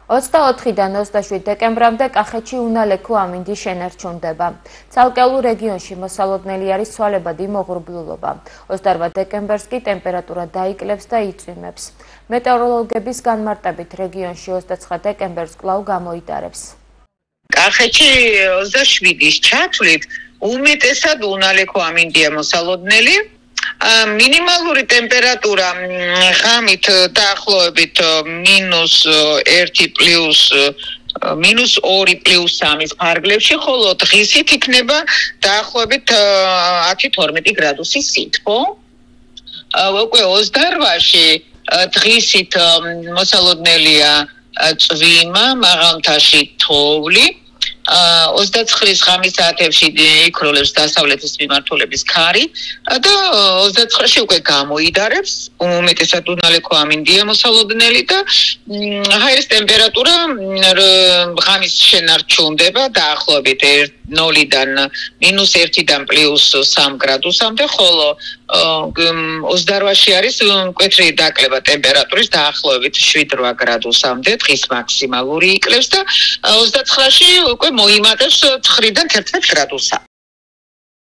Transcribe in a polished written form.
24-დან 27 დეკემბრამდე კახეთში უნალექო ამინდი შენარჩუნდება. ცალკეულ რეგიონში მოსალოდნელი არის ცვალებადი მოღრუბლულობა. 28 დეკემბერს კი ტემპერატურა დაიკლებს და იწვიმებს. მეტეოროლოგების განმარტებით რეგიონში 29 დეკემბერს კვლავ გამოიტარებს. კახეთში 27-ის ჩათვლით უმეტესად უნალექო ამინდია მოსალოდნელი. მინიმალური ტემპერატურა ღამით დაახლოებით -1+-2+3 ფარგლებში, ხოლო დღისით იქნება დაახლოებით 10-12 გრადუსი სითბო. უკვე 28-ში დღისით მოსალოდნელია წვიმა, მაღალმთაში თოვლი. 29-ის ღამის საათებში იქროლებს დასავლეთის მიმართულების ქარი და 29-ში უკვე გამოიდარებს, უმეტესად უნალექო ამინდია მოსალოდნელი და ჰაერის ტემპერატურა ღამის შენარჩუნდება დაახლოებით 0-დან -1-დან +3 გრადუსამდე, ხოლო 28-ში არის მკვეთრი დაკლება ტემპერატურის დაახლოებით 7-8 გრადუსამდე, დღის მაქსიმალური იკლებს და 29-ში უკვე მოიმატებს 9-დან 11 გრადუსამდე.